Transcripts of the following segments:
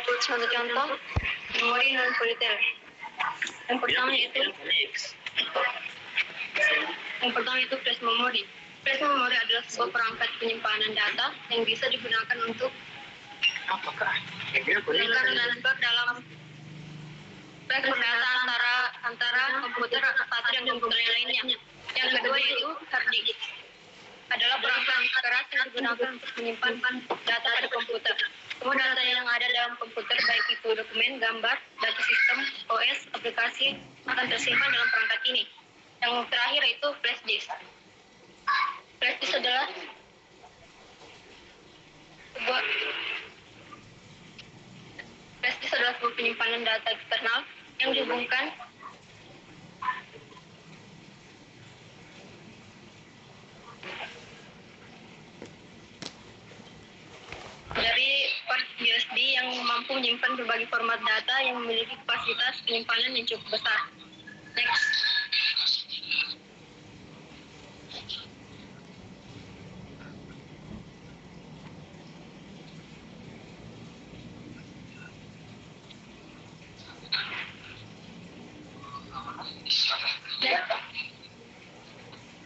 Contoh memori non volatile. Yang pertama itu flash memory. Flash memory adalah sebuah perangkat penyimpanan data yang bisa digunakan untuk mentransfer dalam transfer data antara komputer satu dan komputer yang lainnya. Yang kedua yaitu hard disk. Adalah perangkat keras yang digunakan untuk menyimpan data pada komputer. Semua data yang ada dalam komputer, baik itu dokumen, gambar, data sistem, OS, aplikasi, akan tersimpan dalam perangkat ini. Yang terakhir itu flash disk. Flash disk adalah sebuah penyimpanan data eksternal yang dihubungkan dari port USB yang mampu menyimpan berbagai format data yang memiliki kapasitas penyimpanan yang cukup besar. Next.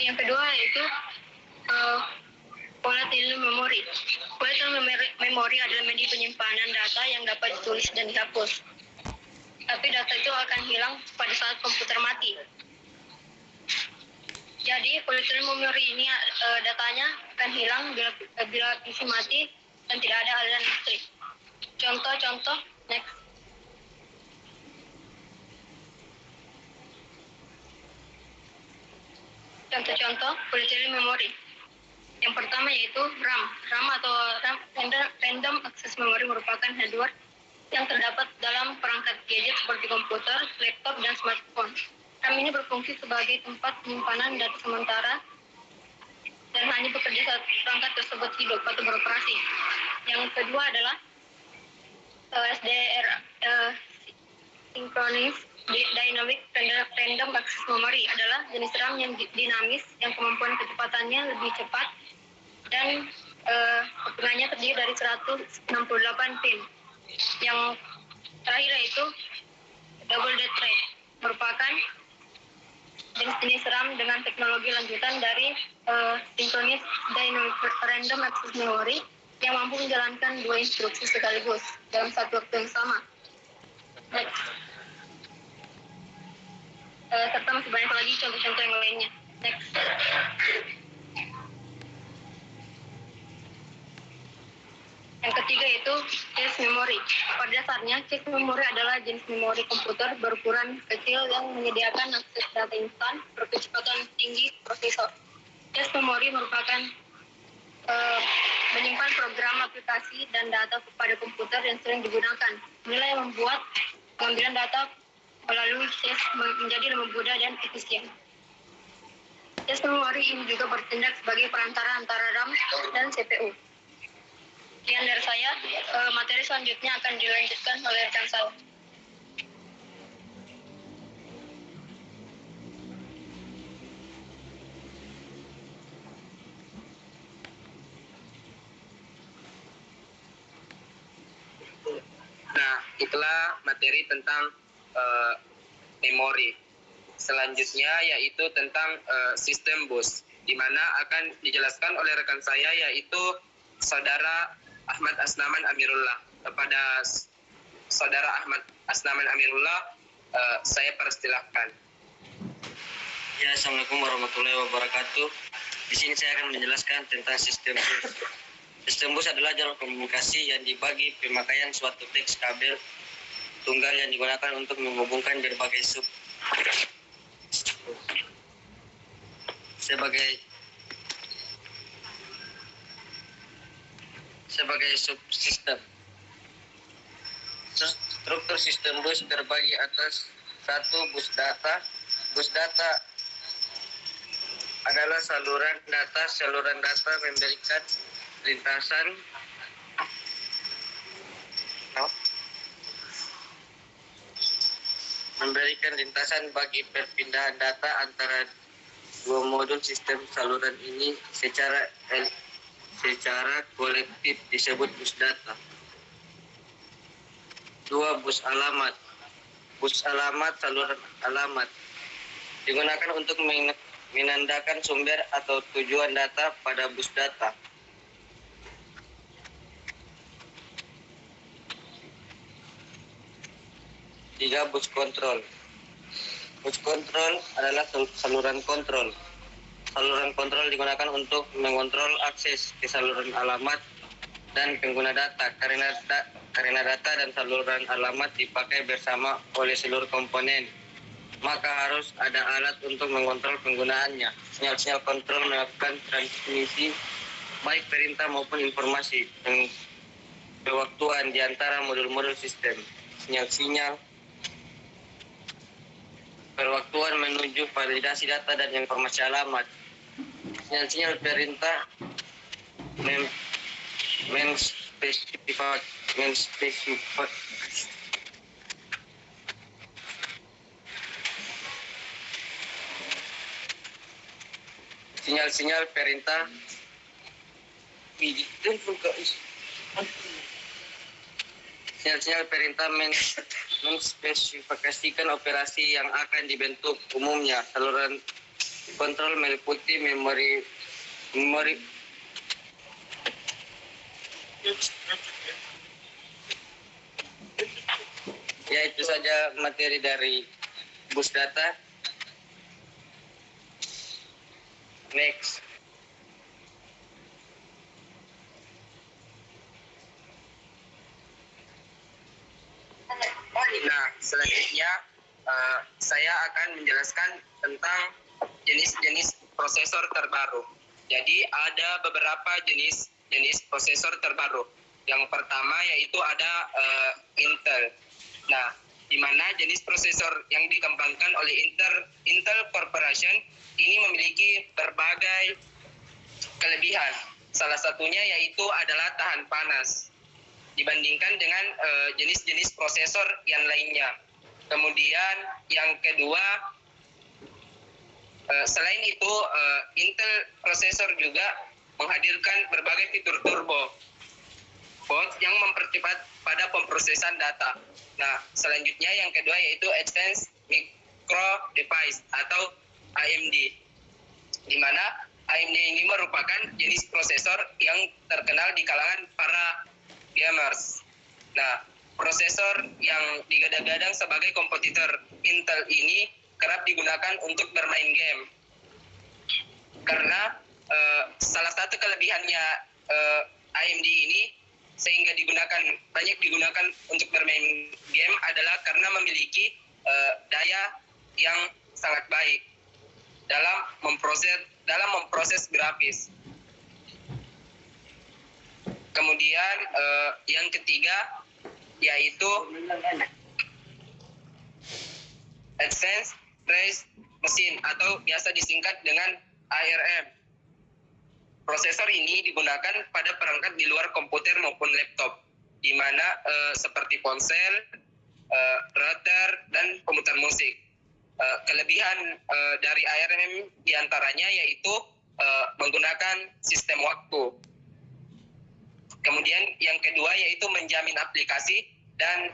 Yang kedua yaitu volatile memory. Volatile memory adalah media penyimpanan data yang dapat ditulis dan dihapus. Tapi data itu akan hilang pada saat komputer mati. Jadi volatile memory ini datanya akan hilang bila PC mati dan tidak ada aliran listrik. Contoh, next. Contoh volatile memory. Yang pertama yaitu RAM. RAM atau Random Access Memory merupakan hardware yang terdapat dalam perangkat gadget seperti komputer, laptop, dan smartphone. RAM ini berfungsi sebagai tempat penyimpanan data sementara dan hanya bekerja saat perangkat tersebut hidup atau beroperasi. Yang kedua adalah SDR, Synchronous Dynamic Random Access Memory adalah jenis RAM yang dinamis yang kemampuan kecepatannya lebih cepat dan kepungannya terdiri dari 168 pin. Yang terakhir yaitu Double Dead Rate merupakan jenis RAM dengan teknologi lanjutan dari Synchronous Dynamic Random Access Memory yang mampu menjalankan dua instruksi sekaligus dalam satu waktu yang sama. Next. Serta masih banyak lagi contoh-contoh yang lainnya. Next. Yang ketiga yaitu cache memory. Pada dasarnya, cache memory adalah jenis memori komputer berukuran kecil yang menyediakan akses data instan berkecepatan tinggi prosesor. Cache memory merupakan menyimpan program, aplikasi, dan data pada komputer yang sering digunakan. Inilah yang membuat pengambilan data melalui cache menjadi lebih mudah dan efisien. Cache memory ini juga bertindak sebagai perantara antara RAM dan CPU. Sekian dari saya, materi selanjutnya akan dilanjutkan oleh rekan saya. Nah, itulah materi tentang memori. Selanjutnya yaitu tentang sistem bus, di mana akan dijelaskan oleh rekan saya yaitu Saudara Ahmad Asnaman Amirullah. Kepada Saudara Ahmad Asnaman Amirullah, saya persilahkan. Ya, Assalamualaikum warahmatullahi wabarakatuh. Di sini saya akan menjelaskan tentang sistem bus. Sistem bus adalah jalur komunikasi yang dibagi pemakaian suatu teks kabel tunggal yang digunakan untuk menghubungkan berbagai sebagai subsistem. Struktur sistem bus terbagi atas satu bus data. Bus data adalah saluran data. Saluran data memberikan lintasan bagi perpindahan data antara dua modul sistem. Saluran ini secara kolektif disebut bus data. 2. Bus alamat. Bus alamat saluran alamat digunakan untuk menandakan sumber atau tujuan data pada bus data. 3. Bus kontrol. Bus kontrol adalah saluran kontrol. Saluran kontrol digunakan untuk mengontrol akses ke saluran alamat dan pengguna data karena data dan saluran alamat dipakai bersama oleh seluruh komponen, maka harus ada alat untuk mengontrol penggunaannya. Sinyal-sinyal kontrol melakukan transmisi baik perintah maupun informasi dan kewaktuan di antara modul-modul sistem. Sinyal-sinyal perwaktuan menuju validasi data dan informasi alamat. Sinyal-sinyal perintah sinyal-sinyal perintah sinyal-sinyal perintah menspesifikasikan operasi yang akan dibentuk. Umumnya saluran kontrol meliputi memori ya, itu saja materi dari bus data. Next. Nah, selanjutnya saya akan menjelaskan tentang jenis-jenis prosesor terbaru. Jadi ada beberapa jenis prosesor terbaru. Yang pertama yaitu ada Intel. Nah, di mana jenis prosesor yang dikembangkan oleh Intel Corporation ini memiliki berbagai kelebihan. Salah satunya yaitu adalah tahan panas dibandingkan dengan jenis-jenis prosesor yang lainnya. Kemudian yang kedua, selain itu Intel prosesor juga menghadirkan berbagai fitur turbo boot yang mempercepat pada pemrosesan data. Nah, selanjutnya yang kedua yaitu Advanced Micro Device atau AMD, di mana AMD ini merupakan jenis prosesor yang terkenal di kalangan para gamers. Nah, prosesor yang digadang-gadang sebagai kompetitor Intel ini kerap digunakan untuk bermain game. Karena salah satu kelebihannya AMD ini sehingga banyak digunakan untuk bermain game adalah karena memiliki daya yang sangat baik dalam memproses grafis. Kemudian yang ketiga yaitu Advanced Race Machine atau biasa disingkat dengan ARM. Prosesor ini digunakan pada perangkat di luar komputer maupun laptop, di mana seperti ponsel, router, dan komputer musik. Kelebihan dari ARM diantaranya yaitu menggunakan sistem waktu. Kemudian yang kedua yaitu menjamin aplikasi dan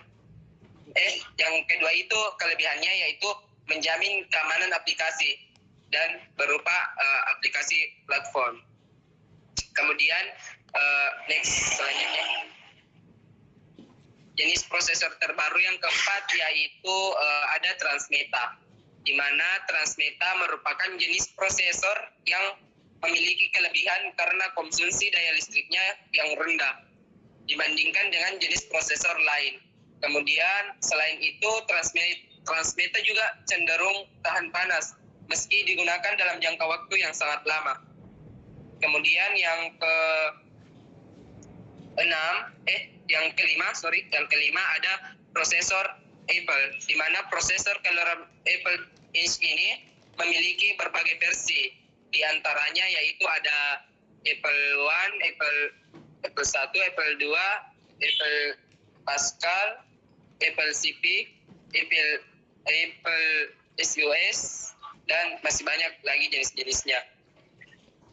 yang kedua itu kelebihannya yaitu menjamin keamanan aplikasi dan berupa aplikasi platform. Kemudian next selanjutnya jenis prosesor terbaru yang keempat yaitu ada Transmeta, di mana Transmeta merupakan jenis prosesor yang memiliki kelebihan karena konsumsi daya listriknya yang rendah dibandingkan dengan jenis prosesor lain. Kemudian selain itu Transmeta juga cenderung tahan panas meski digunakan dalam jangka waktu yang sangat lama. Kemudian yang kelima ada prosesor Apple, di mana prosesor kelahiran Apple ini memiliki berbagai versi. Di antaranya yaitu ada Apple One, Apple 1, Apple 2, Apple Pascal, Apple CP, Apple SUS, dan masih banyak lagi jenis-jenisnya.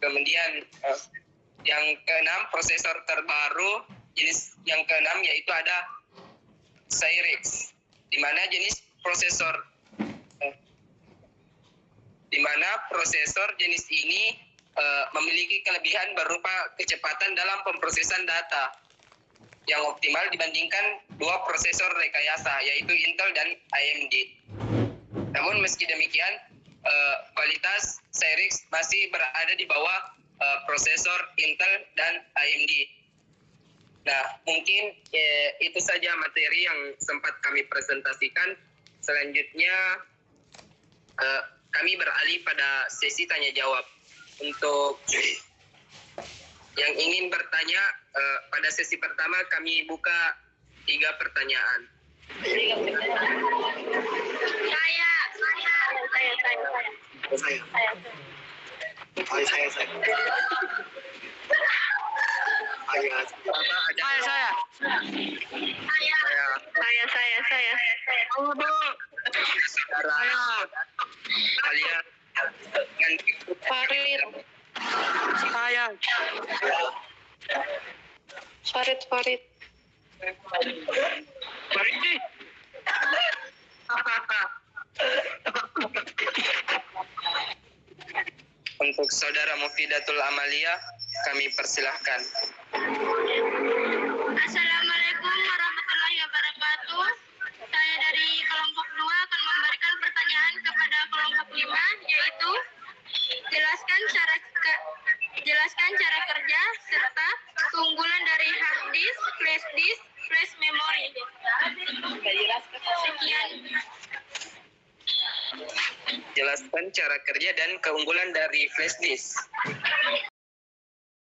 Kemudian yang keenam prosesor terbaru, jenis yang keenam yaitu ada Cyrix, di mana prosesor jenis ini memiliki kelebihan berupa kecepatan dalam pemrosesan data yang optimal dibandingkan dua prosesor rekayasa, yaitu Intel dan AMD. Namun meski demikian, kualitas Cyrix masih berada di bawah prosesor Intel dan AMD. Nah, mungkin itu saja materi yang sempat kami presentasikan. Selanjutnya, kami beralih pada sesi tanya jawab. Untuk yang ingin bertanya, pada sesi pertama kami buka 3 pertanyaan. Saya. Kalian Farid. Untuk saudara Mufidatul Amalia, kami persilahkan. Assalamualaikum warahmatullahi wabarakatuh. Saya dari kelompok 2 akan memberikan pertanyaan kepada kelompok 5, yaitu jelaskan cara kerja serta keunggulan dari hard disk, flash memory. Sekian. Jelaskan cara kerja dan keunggulan dari flash disk.